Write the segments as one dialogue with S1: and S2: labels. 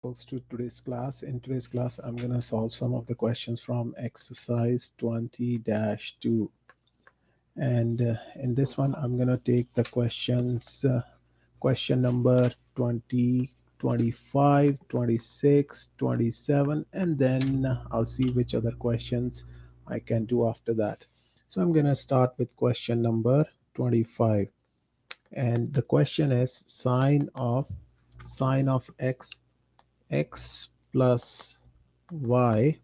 S1: folks, to today's class. In today's class, I'm going to solve some of the questions from exercise 20-2. And in this one, I'm going to take the questions, question number 20, 25, 26, 27, and then I'll see which other questions I can do after that. So I'm going to start with question number 25. And the question is sine of x plus y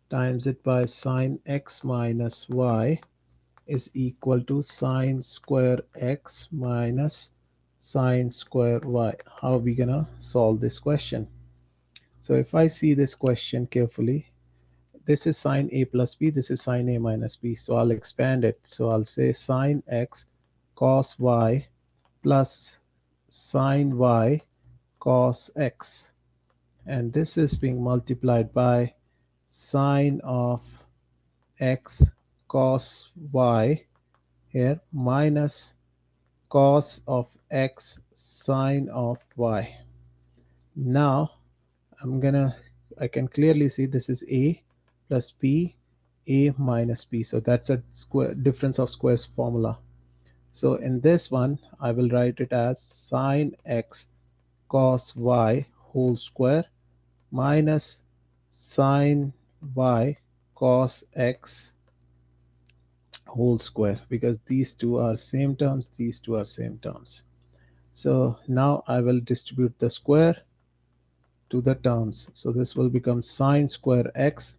S1: times it by sine x minus y is equal to sine square x minus sine square y. How are we gonna solve this question? So if I see this question carefully, this is sine a plus b, this is sine a minus b. So I'll expand it. So I'll say sine x cos y plus sine y cos x. And this is being multiplied by sine of x cos y here minus cos of x sine of y. Now I can clearly see this is a plus b, a minus b. So that's a square difference of squares formula. So in this one, I will write it as sine x cos y whole square minus sine y cos x whole square, because these two are same terms, these two are same terms. So now I will distribute the square to the terms. So this will become sine square x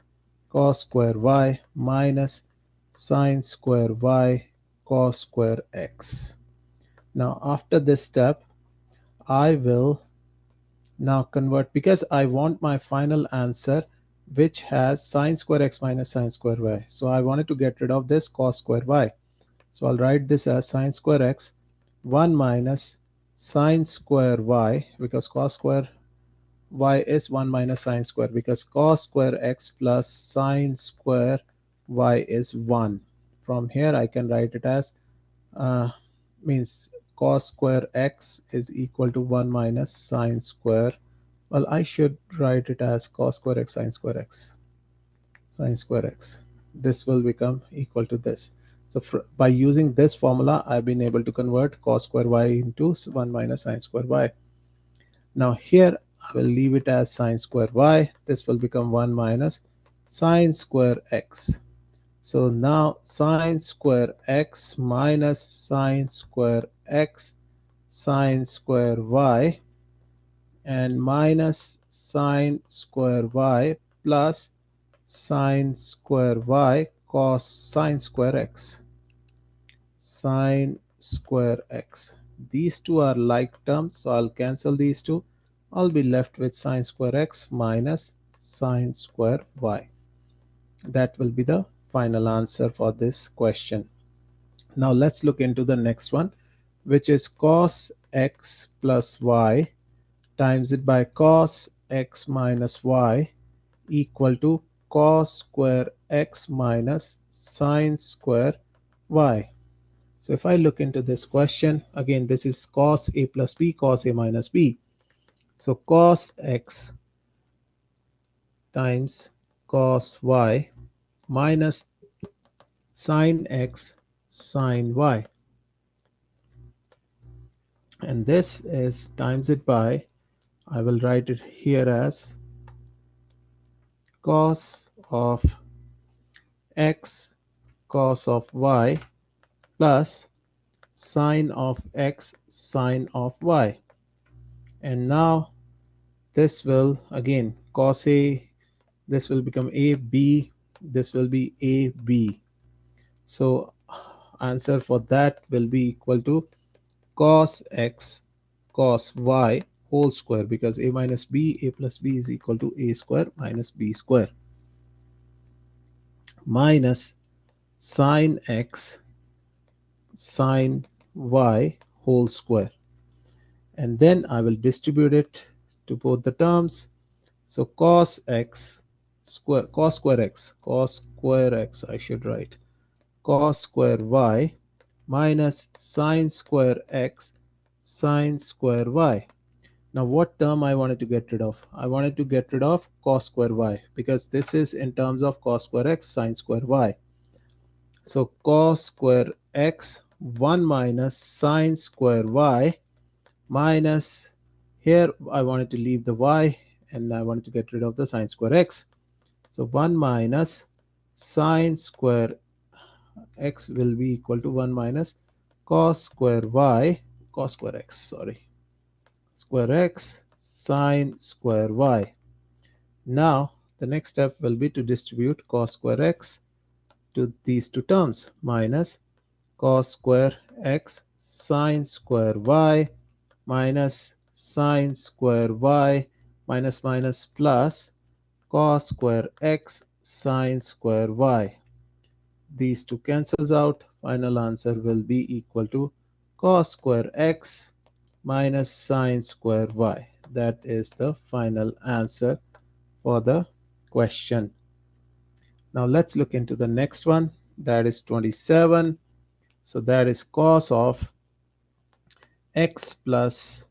S1: cos square y minus sine square y cos square x. Now after this step, I will now convert, because I want my final answer which has sine square x minus sine square y. So I wanted to get rid of this cos square y. So I'll write this as sine square x 1 minus sine square y, because cos square y is 1 minus sine square, because cos square x plus sine square y is 1. From here I can write it as means cos square x is equal to 1 minus sine square. Well, I should write it as cos square x sine square x. Sine square x. This will become equal to this. So by using this formula, I've been able to convert cos square y into 1 minus sine square y. Now here I will leave it as sine square y. This will become 1 minus sine square x. So now sine square x minus sine square x sine square y and minus sine square y plus sine square y cos sine square x. Sine square x. These two are like terms, so I'll cancel these two. I'll be left with sine square x minus sine square y. That will be the final answer for this question. Now let's look into the next one, which is cos x plus y times it by cos x minus y equal to cos square x minus sine square y. So if I look into this question, again this is cos a plus b, cos a minus b. So cos x times cos y minus sine x sine y, and this is times it by, I will write it here as cos of x cos of y plus sine of x sine of y. And now this will again cos a, this will become a b, this will be a b. So answer for that will be equal to cos x cos y whole square, because a minus b, a plus b is equal to a square minus b square, minus sine x sine y whole square. And then I will distribute it to both the terms. So cos x square, cos square x I should write, cos square y minus sine square x sine square y. Now what term I wanted to get rid of? I wanted to get rid of cos square y, because this is in terms of cos square x sine square y. So cos square x 1 minus sine square y minus, here I wanted to leave the y and I wanted to get rid of the sine square x. So 1 minus sine square x will be equal to 1 minus cos square y, cos square x, sorry, square x sine square y. Now the next step will be to distribute cos square x to these two terms, minus cos square x sine square y minus sine square y minus minus plus cos square x sine square y. These two cancels out. Final answer will be equal to cos square x minus sine square y. That is the final answer for the question. Now let's look into the next one. That is 27. So that is cos of x plus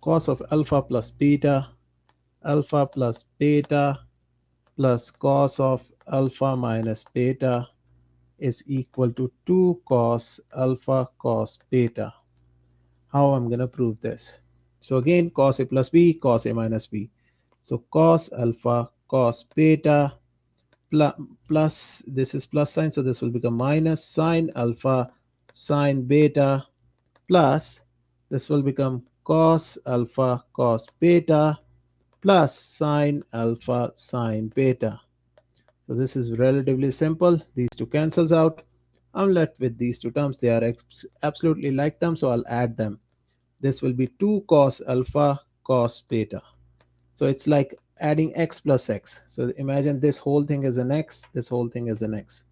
S1: cos of alpha plus beta plus cos of alpha minus beta is equal to 2 cos alpha cos beta. How I'm going to prove this? So again, cos a plus b, cos a minus b. So cos alpha cos beta plus, this is plus sign, so this will become minus sine alpha sine beta plus, this will become cos alpha cos beta plus sine alpha sine beta. So this is relatively simple. These two cancels out. I'm left with these two terms. They are absolutely like terms, so I'll add them. This will be 2 cos alpha cos beta. So it's like adding x plus x. So imagine this whole thing is an x, this whole thing is an x.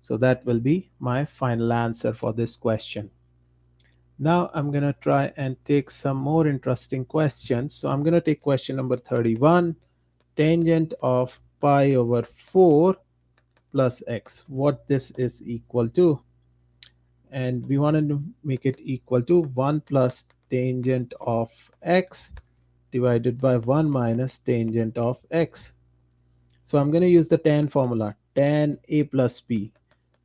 S1: So that will be my final answer for this question. Now I'm going to try and take some more interesting questions. So I'm going to take question number 31, tangent of pi over 4 plus x, what this is equal to. And we want to make it equal to 1 plus tangent of x divided by 1 minus tangent of x. So I'm going to use the tan formula, tan a plus b.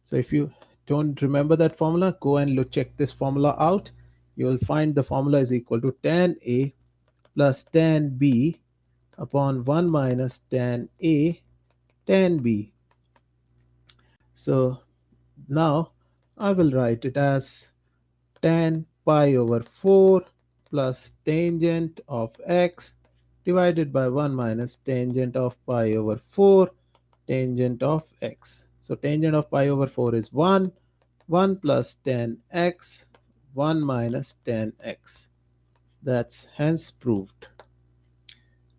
S1: So if you don't remember that formula, go and check this formula out. You will find the formula is equal to tan a plus tan b upon 1 minus tan a tan b. So now I will write it as tan pi over 4 plus tangent of x divided by 1 minus tangent of pi over 4 tangent of x. So tangent of pi over 4 is 1, 1 plus tan x, 1 minus tan x. That's hence proved.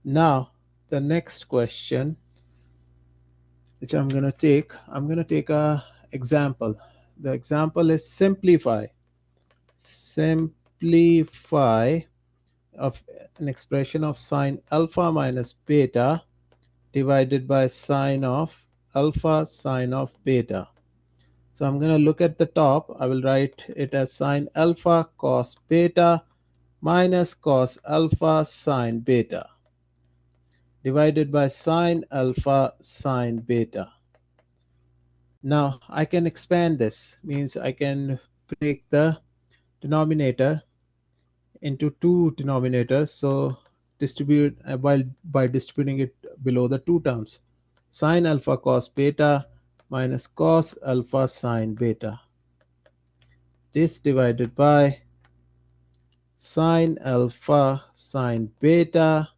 S1: Now the next question which I'm going to take a example. The example is simplify of an expression of sine alpha minus beta divided by sine of alpha sine of beta. So I'm going to look at the top. I will write it as sine alpha cos beta minus cos alpha sine beta divided by sine alpha sine beta. Now I can expand this, means I can break the denominator into two denominators. So distribute by distributing it below the two terms, sine alpha cos beta minus cos alpha sine beta. This divided by sine alpha sine beta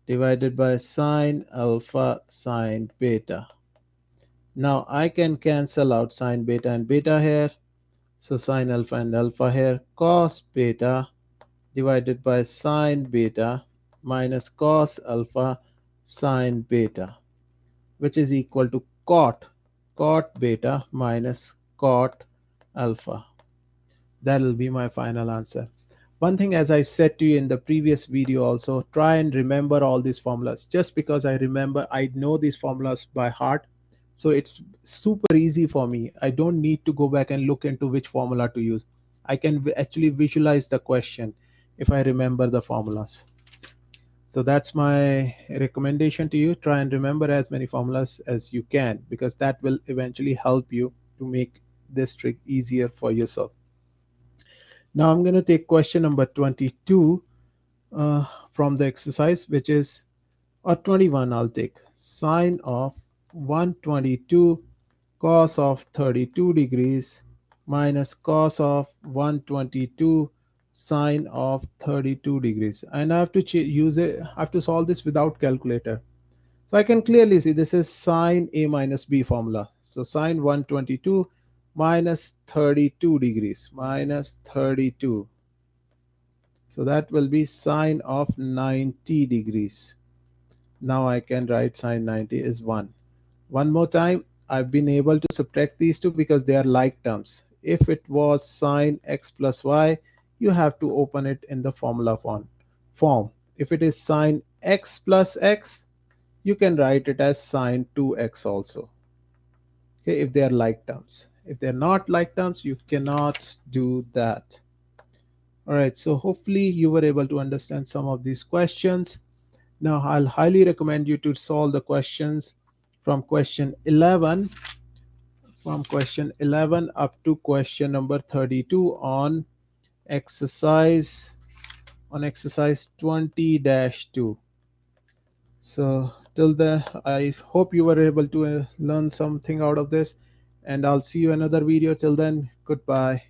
S1: divided by sine alpha sine beta. Now I can cancel out sine beta and beta here. So sine alpha and alpha here, cos beta divided by sine beta minus cos alpha sine beta, which is equal to cot beta minus cot alpha. That will be my final answer. One thing, as I said to you in the previous video also, try and remember all these formulas. Just because I know these formulas by heart, so it's super easy for me. I don't need to go back and look into which formula to use. I can actually visualize the question. if I remember the formulas. So that's my recommendation to you. Try and remember as many formulas as you can, because that will eventually help you to make this trick easier for yourself. Now I'm going to take question number 22 from the exercise, which is, or 21, I'll take sine of 122 cos of 32 degrees minus cos of 122 sine of 32 degrees. And I have to use it, I have to solve this without calculator. So I can clearly see this is sine A minus B formula. So sine 122 minus 32 degrees minus 32. So that will be sine of 90 degrees. Now I can write sine 90 is 1. One more time, I've been able to subtract these two because they are like terms. If it was sine x plus y, you have to open it in the formula form. If it is sine x plus x, you can write it as sine 2x also. Okay, if they are like terms. If they're not like terms, you cannot do that. All right, so hopefully you were able to understand some of these questions. Now I'll highly recommend you to solve the questions from question 11 up to question number 32 on exercise 20-2. So till then, I hope you were able to learn something out of this, and I'll see you in another video. Till then, goodbye.